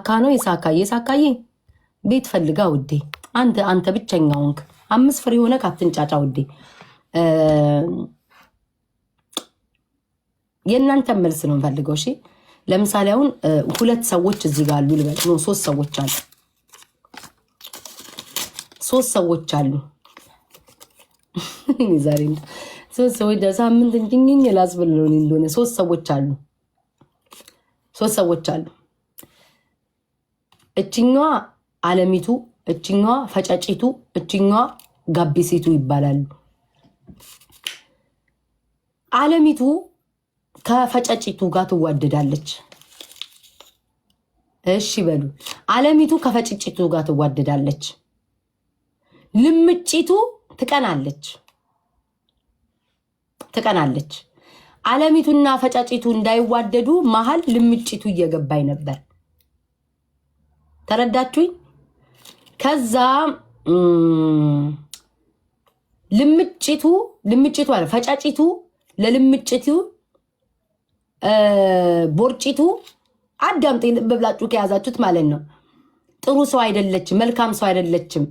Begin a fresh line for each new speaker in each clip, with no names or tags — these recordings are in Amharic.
የሳካ ነው የሳካዬ ቤት ፈልጋ ውዴ አንተ ብቸኛውንክ 5 ፍሬ ሆነ ካትንጫጫ ውዴ የእናንተ መልስ ነው ፈልገው እሺ ለምሳሌ አሁን 2 ሰዎች እዚህ ጋር አሉ ልበል ነው 3 ሰዎች አሉ 3 ሰዎች አሉ ዛሬ 3 ሰዎች ሳምንት እንጂኝ ላስብል ነው እንደሆነ 3 ሰዎች አሉ እችኛዋ አለሚቱ እችኛዋ ፈጫጭቱ እችኛዋ ጋቢሲቱ ይባላሉ አለሚቱ ከፈጫጭቱ ጋር ትዋደዳለች እሺ በሉ አለሚቱ ከፈጫጭቱ ጋር ትዋደዳለች ልምጭቱ ትቀናለች አለሚቱና ፈጫጭቱ እንዳይዋደዱ መሃል ልምጭቱ እየገባይ ነበር ተረዳችሁኝ ከዛ ልምጭቱ አለ ፈጫጭቱ ለልምጭቱ ቦርጭቱ አዳምጤ በብላችሁ ከያዛችሁት ማለት ነው ጥሩ ሰው አይደለችም መልካም ሰው አይደለችም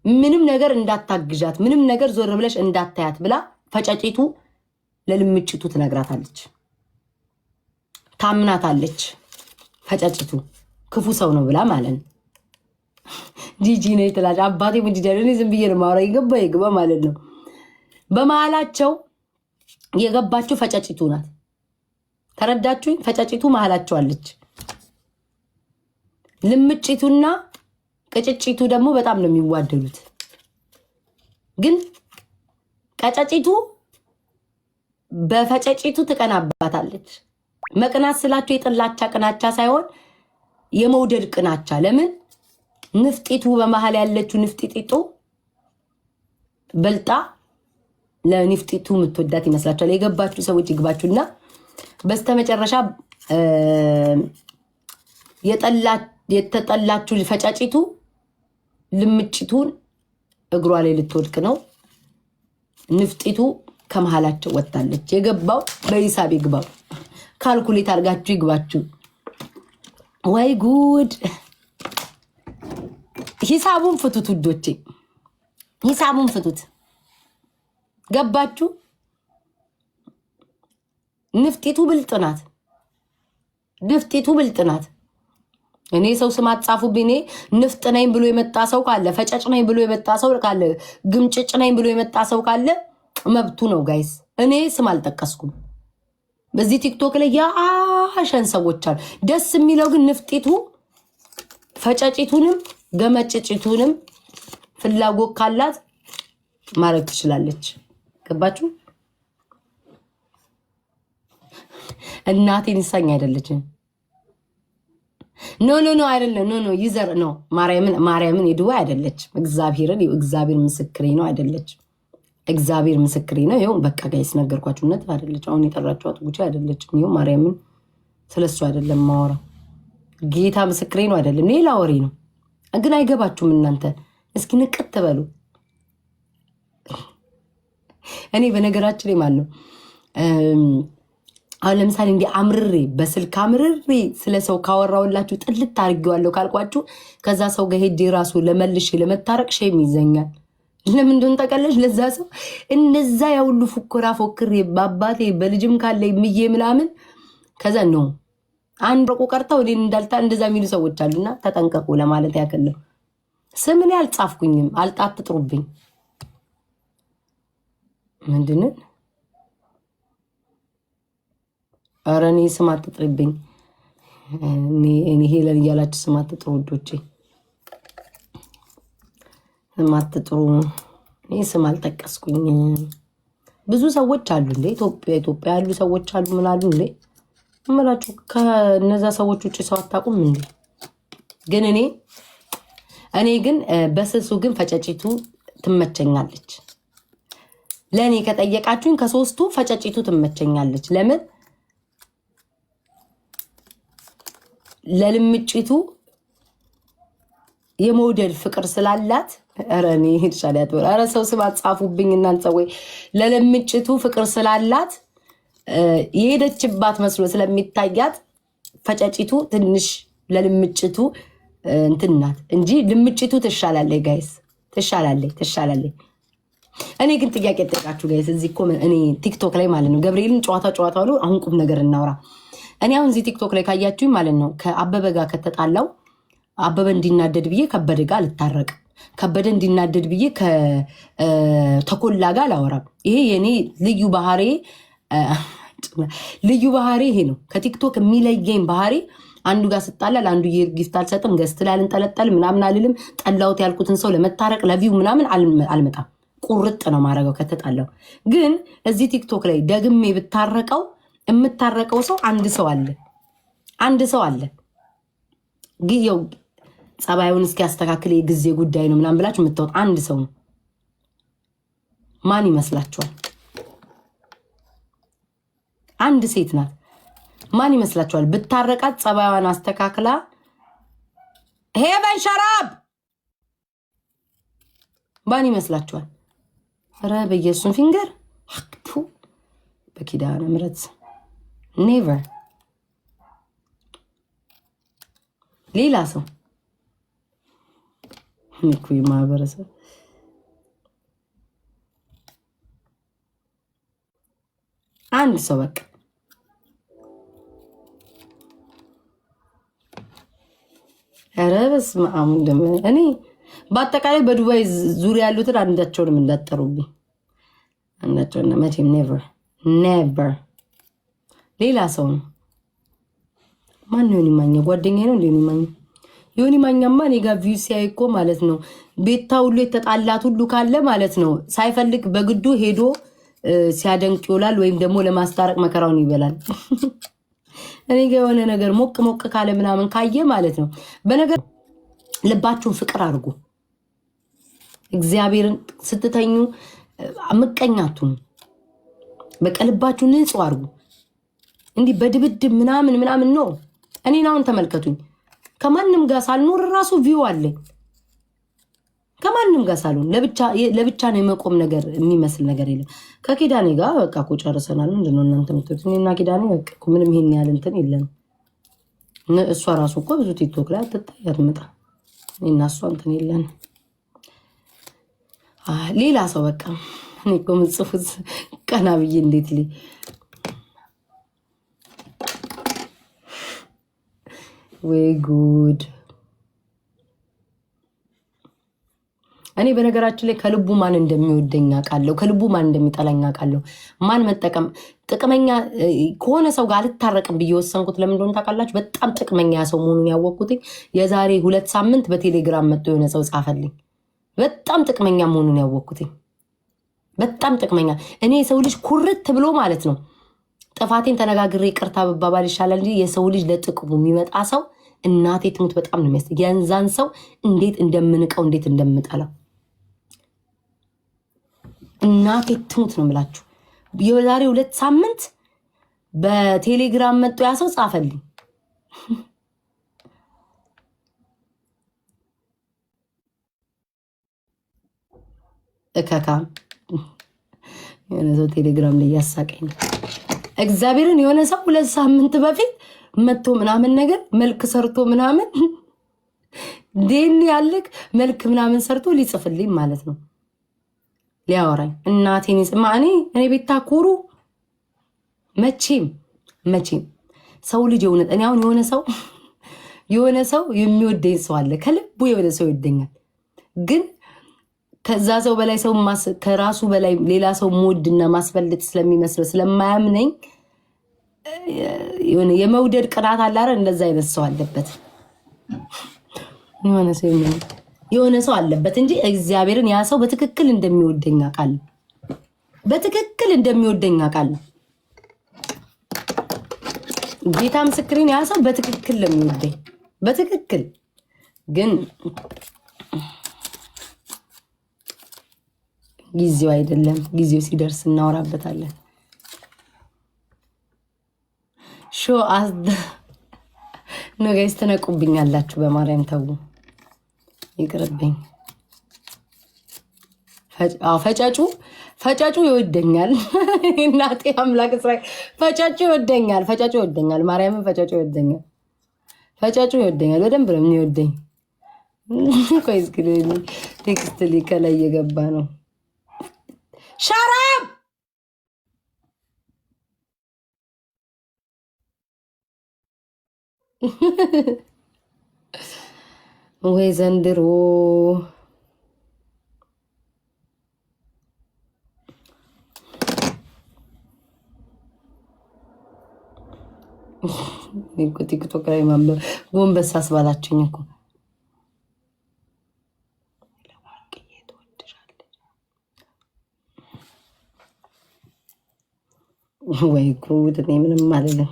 ምንም ነገር እንዳታግዣት ምንም ነገር ዞር ብለሽ እንዳታያት ብላ ፈጫጭቱ ለልምጭቱ ትነግራታለች ታምናታለች ፈጫጭቱ ክፉ ሰው ነው ብላ ማለት ነው ጂጂ ነው ተላጅ አባቴ ምን ጂጂ ዝም ብዬ ነው ማውራ ይገባ ማለት ነው በመሃላቸው የገባችሁ ፈጫጭቱ ናት ተረዳችሁኝ ፈጫጭቱ መሃላቸው አለች ልምጭቱና ቀጨጭቱ ደግሞ በጣም ነው የሚዋደዱት ግን ቀጨጭቱ በፈጫጭቱ ትቀናባታለች መቅናት ስላችሁ የጥላቻ ቅናቻ ሳይሆን የመውደድ ቅናቻ ለምን ንፍጢቱ በመሃል ያለችው ንፍጢጢጡ በልጣ ለንፍጢቱ ምትወዳት ይመስላችኋል የገባችሁ ሰዎች ይግባችሁና በስተመጨረሻ የተጠላችሁ ፈጫጭቱ ልምጭቱን እግሯ ላይ ልትወድቅ ነው ንፍጢቱ ከመሃላቸው ወጣለች የገባው በሂሳብ ይግባው ካልኩሌት አድርጋችሁ ይግባችሁ ወይ ጉድ ሂሳቡን ፍቱት ውዶቼ ሂሳቡን ፍቱት ገባችሁ ንፍጢቱ ብልጥናት እኔ ሰው ስም አጻፉብኝ ንፍጥ ነኝ ብሎ የመጣ ሰው ካለ ፈጫጭ ነኝ ብሎ የመጣ ሰው ካለ ግምጭጭ ነኝ ብሎ የመጣ ሰው ካለ መብቱ ነው ጋይስ እኔ ስም አልጠቀስኩም በዚህ ቲክቶክ ላይ ያሸን ሰዎች አሉ ደስ የሚለው ግን ንፍጢቱ ፈጫጭቱንም ገመጭጭቱንም ፍላጎት ካላት ማረግ ትችላለች ገባችሁ እናቴን ይሳኝ አይደለችም ኖ አይደለም ኖ ይዘር ነው ማርያምን ይድዋ አይደለች እግዚአብሔር ምስክሬ ነው አይደለች እግዚአብሔር ምስክሬ ነው ይሁን በቃ ጋይስ ነገርኳችሁ እውነት አይደለች አሁን የጠራችኋት ጉቺ አይደለች ነው ማርያምን ስለሱ አይደለም ማወራ ጌታ ምስክሬ ነው አይደለም ሌላ ወሬ ነው ግን አይገባችሁም እናንተ እስኪ ንቅት በሉ እኔ በነገራችን ላይ ማለት ነው አሁን ለምሳሌ እንዲ አምርሬ በስልክ አምርሬ ስለሰው ካወራውላችሁ ጥልት አድርጌዋለሁ ካልኳችሁ ከዛ ሰው ጋር ሄጄ ራሱ ለመልሼ ለመታረቅ ሼም ይዘኛል ለምን እንደሆነ ታውቃለች ለዛ ሰው እንደዛ ያውሉ ፉክራ ፎክሬ በአባቴ በልጅም ካለ ምዬ ምናምን ከዛ ነው አንድ ረቆ ቀርታው እኔ እንዳልታ እንደዛ የሚሉ ሰዎች አሉና ተጠንቀቁ ለማለት ያከለ ስምን ያልጻፍኩኝም አልጣጥጥሩብኝ ምንድነው አረኔ ስም አትጥሩብኝ እኔ ሄለን እያላችሁ ስም አትጥሩ ወዶቼ ስም አትጥሩ እኔ ስም አልጠቀስኩኝ ብዙ ሰዎች አሉ እንዴ ኢትዮጵያ ያሉ ሰዎች አሉ ምን አሉ እንዴ እምላችሁ ከነዛ ሰዎች ውጪ ሰው አታውቁም እንዴ ግን እኔ ግን በስሱ ግን ፈጫጭቱ ትመቸኛለች ለኔ ከጠየቃችሁኝ ከሶስቱ ፈጫጭቱ ትመቸኛለች ለምን ለልምጭቱ የሞዴል ፍቅር ስላላት አረኔ ሂድሻላት ወራ ሰው ስም አጻፉብኝ እናንተ ወይ ለልምጭቱ ፍቅር ስላላት የሄደችባት መስሎ ስለሚታያት ፈጫጭቱ ትንሽ ለልምጭቱ እንትን ናት እንጂ ልምጭቱ ትሻላለች ጋይስ፣ ትሻላለች። እኔ ግን ጥያቄ ጠይቃችሁ ጋይስ፣ እዚህ እኮ እኔ ቲክቶክ ላይ ማለት ነው ገብርኤልን ጨዋታ ነው። አሁን ቁም ነገር እናውራ። እኔ አሁን እዚህ ቲክቶክ ላይ ካያችሁኝ ማለት ነው ከአበበ ጋር ከተጣላው አበበ እንዲናደድ ብዬ ከበደ ጋር አልታረቅም። ከበደ እንዲናደድ ብዬ ከተኮላ ጋር አላወራም። ይሄ የኔ ልዩ ባህሪ ይሄ ነው። ከቲክቶክ የሚለየኝ ባህሪ አንዱ ጋር ስጣላል አንዱ ጊፍት አልሰጥም፣ ገስት ላይ አልንጠለጠል ምናምን አልልም። ጠላውት ያልኩትን ሰው ለመታረቅ ለቪው ምናምን አልመጣም። ቁርጥ ነው ማድረገው ከተጣላው። ግን እዚህ ቲክቶክ ላይ ደግሜ ብታረቀው የምታረቀው ሰው አንድ ሰው አለ። ግየው ጸባዩን እስኪያስተካክል የጊዜ ጉዳይ ነው ምናምን ብላችሁ የምታወጥ አንድ ሰው ነው። ማን ይመስላችኋል? አንድ ሴት ናት። ማን ይመስላችኋል? ብታረቃት ጸባዩን አስተካክላ ሄቨን ሸራብ ማን ይመስላችኋል? ኧረ በኢየሱስ ፊንገር በኪዳነ ምሕረት ኔቨር ሌላ ሰው ንኩይ ማህበረሰብ አንድ ሰው በቃ ኧረ በስመ አብ እኔ በአጠቃላይ በዱባይ ዙሪያ ያሉትን አንዳቸውንም እንዳጠሩብኝ አንዳቸውና መቼም ኔቨር ሌላ ሰው ነው። ማን ነው ይማኛ? ጓደኛዬ ነው እንዴ ይማኛ? ዮኒ ማኛማ እኔ ጋር ቪው ሲያይ እኮ ማለት ነው ቤታ ሁሉ የተጣላት ሁሉ ካለ ማለት ነው ሳይፈልግ በግዱ ሄዶ ሲያደንቅ ይውላል፣ ወይም ደግሞ ለማስታረቅ መከራውን ይበላል። እኔ ጋር የሆነ ነገር ሞቅ ካለ ምናምን ካየ ማለት ነው በነገር ልባችሁን ፍቅር አድርጉ። እግዚአብሔርን ስትተኙ ምቀኛቱን በቃ ልባችሁ ንጹህ አድርጉ። እንዲህ በድብድብ ምናምን ነው። እኔን አሁን ተመልከቱኝ። ከማንም ጋር ሳልኖር ራሱ ቪው አለኝ። ከማንም ጋር ሳልሆን ለብቻ ነው የመቆም ነገር የሚመስል ነገር የለም። ከኪዳኔ ጋር በቃ እኮ ጨርሰናል። ምንድን ነው እናንተ የምትሉት? እኔና ኪዳኔ በቃ እኮ ምንም ይሄን ያህል እንትን የለንም። እሷ ራሱ እኮ ብዙ ቲክቶክ ላይ አትታይ አትመጣ። እኔና እሷ እንትን የለን። ሌላ ሰው በቃ እኔ እኮ የምጽፉት ቀና ብዬ እንዴት ወይ ጉድ! እኔ በነገራችን ላይ ከልቡ ማን እንደሚወደኝ አውቃለሁ፣ ከልቡ ማን እንደሚጠላኝ አውቃለሁ። ማን መጠቀም ጥቅመኛ ከሆነ ሰው ጋር አልታረቅም ብዬ ወሰንኩት። ለምን እንደሆነ ታውቃላችሁ? በጣም ጥቅመኛ ሰው መሆኑን ያወቅኩት የዛሬ 2 ሳምንት በቴሌግራም መጥቶ የሆነ ሰው ጻፈልኝ። በጣም ጥቅመኛ መሆኑን ያወቅኩት በጣም ጥቅመኛ። እኔ የሰው ልጅ ኩርት ብሎ ማለት ነው ጥፋቴን ተነጋግሬ ይቅርታ በባባል ይሻላል እንጂ የሰው ልጅ ለጥቅሙ የሚመጣ ሰው እናቴ ትሙት በጣም ነው የሚያስ የንዛን ሰው እንዴት እንደምንቀው እንዴት እንደምጠላው እናቴ ትሙት ነው የምላችሁ። የዛሬ 2 ሳምንት በቴሌግራም መጥቶ ያ ሰው ጻፈልኝ። እከካ የሆነ ሰው ቴሌግራም ላይ ያሳቀኝ ነው እግዚአብሔርን። የሆነ ሰው 2 ሳምንት በፊት መጥቶ ምናምን ነገር መልክ ሰርቶ ምናምን ዴን ያለክ መልክ ምናምን ሰርቶ ሊጽፍልኝ ማለት ነው ሊያወራኝ። እናቴን ይስማ። እኔ ቤታ ኩሩ መቼም ሰው ልጅ የሆነ እኔ አሁን የሆነ ሰው የሚወደኝ ሰው አለ፣ ከልቡ የሆነ ሰው ይወደኛል። ግን ከዛ ሰው በላይ ሰው ከራሱ በላይ ሌላ ሰው ሞድና ማስፈልጥ ስለሚመስለው ስለማያምነኝ የመውደድ ቅናት አላረ እንደዛ አይነት ሰው አለበት። የሆነ ሰው አለበት እንጂ እግዚአብሔርን ያ ሰው በትክክል እንደሚወደኝ አውቃለሁ። በትክክል እንደሚወደኝ አውቃለሁ። ጌታ ምስክሬን ያ ሰው በትክክል ለሚወደኝ በትክክል ግን ጊዜው አይደለም። ጊዜው ሲደርስ እናወራበታለን። ሾ አስደ ነገይስ ተነቁብኛላችሁ። በማርያም ተው ይቅርብኝ። ፈጫጩ ይወደኛል። እናቴ አምላክ እስራኤል ፈጫጩ ይወደኛል። ማርያምን ፈጫጩ ይወደኛል። ፈጫጩ ይወደኛል፣ በደንብ ነው የሚወደኝ። ቆይ እስኪ ቴክስት ከላይ እየገባ ነው። ሸራብ ወይ ዘንድሮ ቲክቶክ ላይ ማንበብ ጎንበስ አስባላችሁኝ እኮ። ወይ ጉድ! እኔ ምንም አልልም።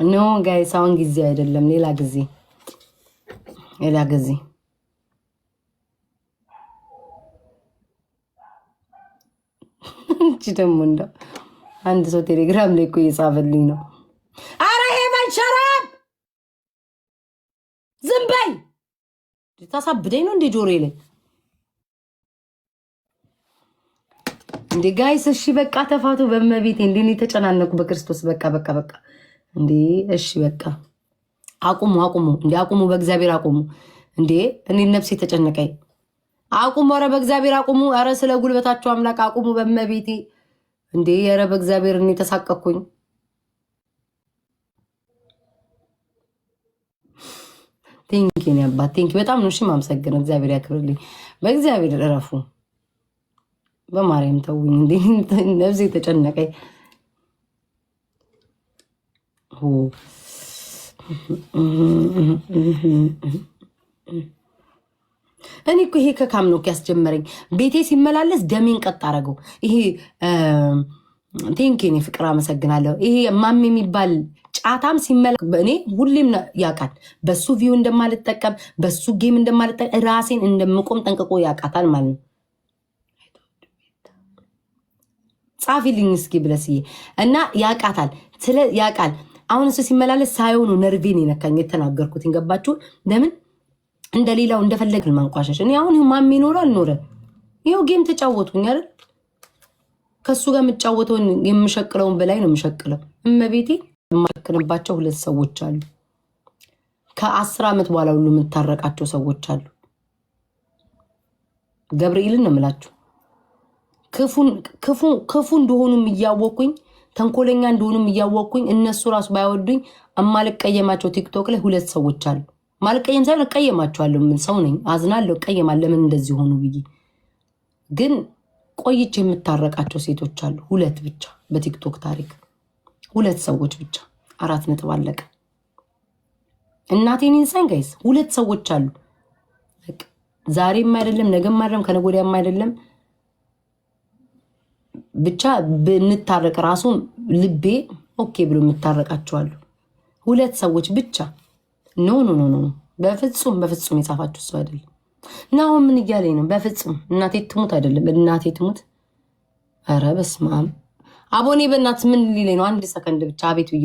ኖ ጋይስ፣ አሁን ጊዜ አይደለም፣ ሌላ ጊዜ ሌላ ጊዜ። እቺ ደግሞ እንደው አንድ ሰው ቴሌግራም ላይ እኮ እየጻፈልኝ ነው። አረ ሄቨን ሸራብ ዝም በይ! ታሳብደኝ ነው እንዴ ጆሮዬ ላይ እንዴ? ጋይስ እሺ በቃ ተፋቱ፣ በመቤቴ እንዴ እኔ ተጨናነኩ በክርስቶስ። በቃ በቃ በቃ እንዴ እሺ በቃ አቁሙ፣ አቁሙ እንዴ አቁሙ፣ በእግዚአብሔር አቁሙ እንዴ! እኔ ነፍሴ ተጨነቀኝ። አቁሙ፣ ኧረ በእግዚአብሔር አቁሙ። ኧረ ስለ ጉልበታችሁ አምላክ አቁሙ፣ በመቤቴ እንዴ! ኧረ በእግዚአብሔር እኔ ተሳቀኩኝ። ቴንኪ ነው አባት፣ ቴንኪ በጣም ነው። እሺ ማመሰግነው፣ እግዚአብሔር ያክብርልኝ። በእግዚአብሔር እረፉ፣ በማርያም ተውኝ እንዴ! ነፍሴ ተጨነቀኝ። እኔ እኮ ይሄ ከካም ነው ያስጀመረኝ። ቤቴ ሲመላለስ ደሜን ቀጥ አረገው። ይሄ ቴንኬን ፍቅር አመሰግናለሁ። ይሄ ማም የሚባል ጫታም ሲመላ እኔ ሁሌም ያውቃል። በሱ ቪው እንደማልጠቀም በሱ ጌም እንደማልጠቀም ራሴን እንደምቆም ጠንቅቆ ያውቃታል ማለት ነው። ጻፊልኝ እስኪ ብለስዬ እና ያውቃታል፣ ስለ ያውቃል። አሁን እሱ ሲመላለስ ሳይሆኑ ነርቬን የነካኝ የተናገርኩት ገባችሁ? ለምን እንደሌላው እንደፈለግ ማንቋሸሽ። እኔ አሁን ማሜ ኖረ አልኖረ ይኸው ጌም ተጫወቱኝ አይደል? ከሱ ጋር የምጫወተውን የምሸቅለውን በላይ ነው የምሸቅለው። እመቤቴ የማሸቅንባቸው 2 ሰዎች አሉ። ከ10 ዓመት በኋላ ሁሉ የምታረቃቸው ሰዎች አሉ። ገብርኤልን ነው የምላችሁ። ክፉ እንደሆኑም እያወቅኩኝ ተንኮለኛ እንደሆኑም እያወቅኩኝ እነሱ ራሱ ባይወዱኝ እማልቀየማቸው ቲክቶክ ላይ 2 ሰዎች አሉ። ማልቀየም ሳይሆን እቀየማቸዋለሁ። ምን ሰው ነኝ? አዝናለሁ፣ እቀየማለሁ። ለምን እንደዚህ ሆኑ ብዬ ግን ቆይቼ የምታረቃቸው ሴቶች አሉ። 2 ብቻ በቲክቶክ ታሪክ 2 ሰዎች ብቻ 4 ነጥብ አለቀ። እናቴን ኢንሳን ጋይስ 2 ሰዎች አሉ። ዛሬም አይደለም ነገም አይደለም ከነገ ወዲያም አይደለም ብቻ ብንታረቅ ራሱ ልቤ ኦኬ ብሎ የምታረቃቸዋሉ 2 ሰዎች ብቻ። ኖ ኖ ኖ ኖ በፍጹም በፍጹም የጻፋችሁ ሰው አይደለም። እና አሁን ምን እያለኝ ነው? በፍጹም እናቴ ትሙት አይደለም እናቴ ትሙት። ኧረ በስመ አብ አቦኔ በእናትህ ምን ሊለኝ ነው? 1 ሰከንድ ብቻ አቤት ብዬ